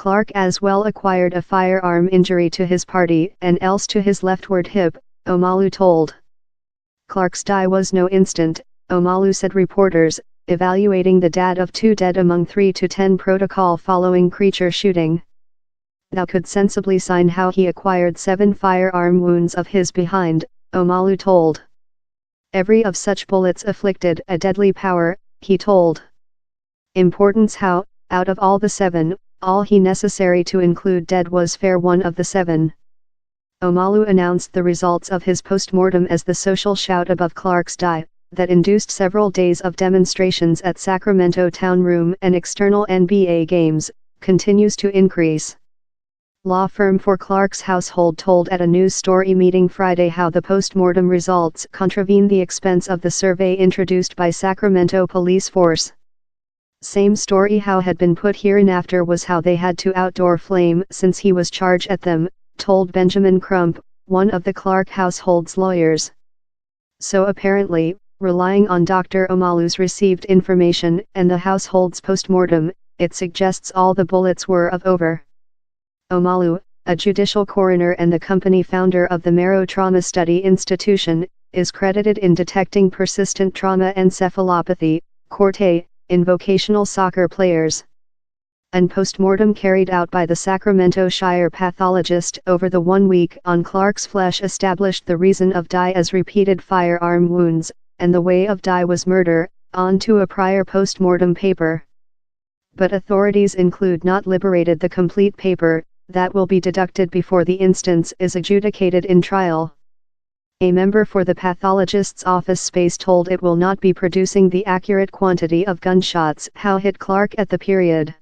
Clark as well acquired a firearm injury to his party and else to his leftward hip, Omalu told. Clark's die was no instant, Omalu said reporters, evaluating the dad of 2 dead among 3 to 10 protocol following creature shooting. Thou could sensibly sign how he acquired 7 firearm wounds of his behind, Omalu told. Every of such bullets afflicted a deadly power, he told. Importance how, out of all the 7, all he necessary to include dead was fair one of the 7. Omalu announced the results of his postmortem as the social shout above Clark's die, that induced several days of demonstrations at Sacramento Town Room and external NBA games, continues to increase. Law firm for Clark's household told at a news story meeting Friday how the postmortem results contravene the expense of the survey introduced by Sacramento police force. Same story how had been put hereinafter was how they had to outdoor flame since he was charged at them, told Benjamin Crump, one of the Clark household's lawyers. So apparently, relying on Dr. Omalu's received information and the household's postmortem, it suggests all the bullets were of over. Omalu, a judicial coroner and the company founder of the Marrow Trauma Study Institution, is credited in detecting persistent trauma encephalopathy, CORTE, in vocational soccer players. An postmortem carried out by the Sacramento Shire pathologist over the 1 week on Clark's flesh established the reason of die as repeated firearm wounds, and the way of die was murder, on to a prior postmortem paper. But authorities include not liberated the complete paper, that will be deducted before the instance is adjudicated in trial. A member for the pathologist's office space told it will not be producing the accurate quantity of gunshots how hit Clark at the period.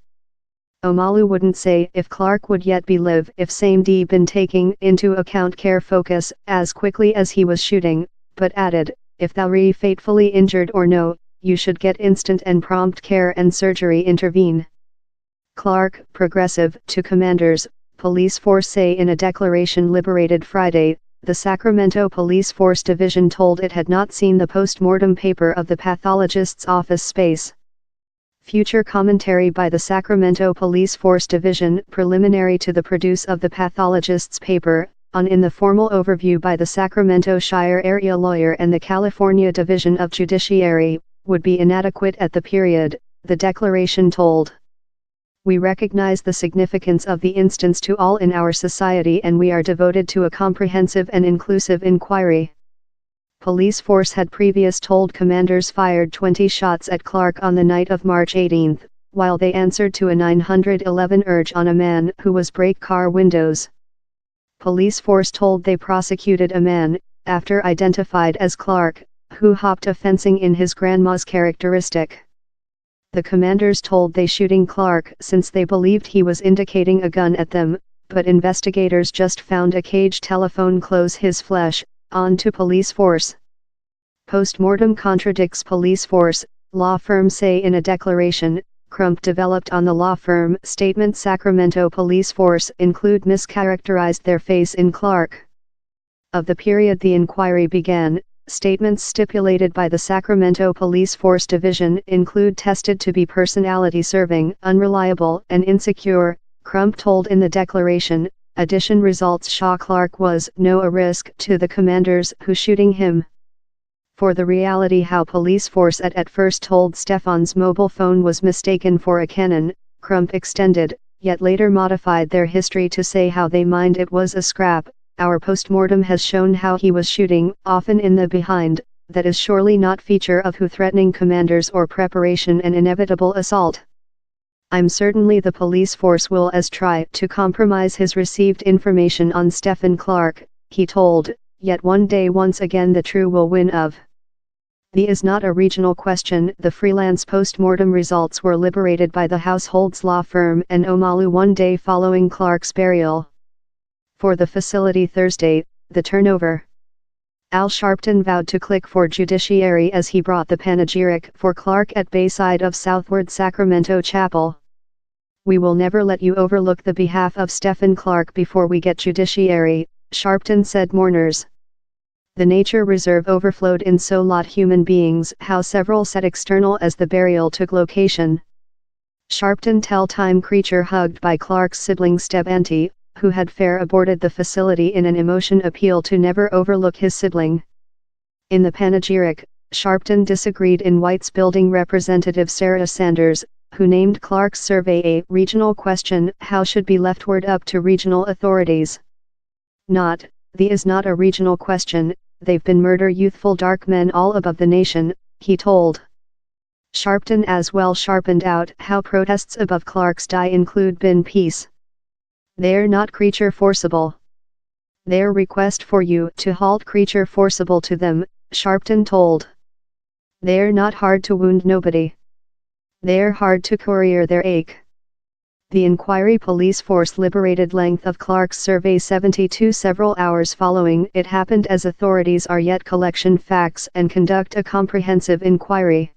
Omalu wouldn't say if Clark would yet be live if same D been taking into account care focus as quickly as he was shooting, but added, if thou re fatefully injured or no, you should get instant and prompt care and surgery intervene. Clark, progressive, to commanders, police force say in a declaration liberated Friday, the Sacramento Police Force Division told it had not seen the postmortem paper of the pathologist's office space. Future commentary by the Sacramento Police Force Division preliminary to the produce of the pathologist's paper, on in the formal overview by the Sacramento Shire area lawyer and the California Division of Judiciary, would be inadequate at the period, the declaration told. We recognize the significance of the instance to all in our society and we are devoted to a comprehensive and inclusive inquiry. Police force had previous told commanders fired 20 shots at Clark on the night of March 18, while they answered to a 911 urge on a man who was break car windows. Police force told they prosecuted a man, after identified as Clark, who hopped a fencing in his grandma's characteristic. The commanders told they shooting Clark since they believed he was indicating a gun at them, but investigators just found a cage telephone close his flesh, on to police force. Postmortem contradicts police force, law firm say in a declaration. Crump developed on the law firm statement Sacramento police force include mischaracterized their face in Clark. Of the period the inquiry began, statements stipulated by the Sacramento Police Force Division include tested to be personality serving, unreliable and insecure, Crump told in the declaration. Addition results show Clark was no a risk to the commanders who shooting him. For the reality how police force at first told Stephon's mobile phone was mistaken for a cannon, Crump extended, yet later modified their history to say how they mind it was a scrap. Our postmortem has shown how he was shooting, often in the behind, that is surely not feature of who threatening commanders or preparation an inevitable assault. I'm certainly the police force will as try to compromise his received information on Stephon Clark, he told, yet one day once again the true will win of. The is not a regional question. The freelance postmortem results were liberated by the household's law firm and Omalu 1 day following Clark's burial. For the facility Thursday, the turnover. Al Sharpton vowed to click for judiciary as he brought the panegyric for Clark at Bayside of Southward Sacramento Chapel. We will never let you overlook the behalf of Stephon Clark before we get judiciary, Sharpton said mourners. The nature reserve overflowed in so lot human beings how several said external as the burial took location. Sharpton tell time creature hugged by Clark's sibling Stephon, who had fair aborted the facility in an emotion appeal to never overlook his sibling. In the panegyric, Sharpton disagreed in White's building representative Sarah Sanders, who named Clark's survey a regional question. How should be leftward up to regional authorities. The is not a regional question, they've been murder youthful dark men all above the nation, he told. Sharpton as well sharpened out how protests above Clark's die include bin peace. They're not creature forcible. Their request for you to halt creature forcible to them, Sharpton told. They're not hard to wound nobody. They're hard to courier their ache. The inquiry police force liberated length of Clark's survey 72 several hours following it happened as authorities are yet collection facts and conduct a comprehensive inquiry.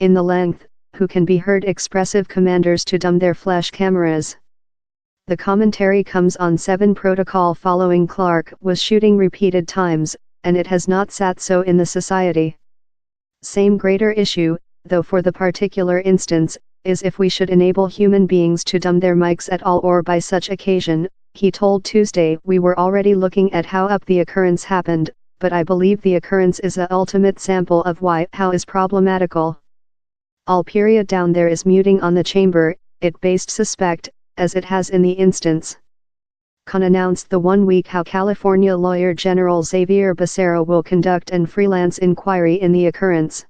In the length, who can be heard expressive commanders to dumb their flash cameras. The commentary comes on 7 protocol following Clark was shooting repeated times, and it has not sat so in the society. Same greater issue, though for the particular instance, is if we should enable human beings to dumb their mics at all or by such occasion, he told Tuesday. We were already looking at how up the occurrence happened, but I believe the occurrence is a ultimate sample of why how is problematical. All period down there is muting on the chamber, it based suspect, as it has in the instance. Con announced the 1 week how California Lawyer General Xavier Becerra will conduct an freelance inquiry in the occurrence.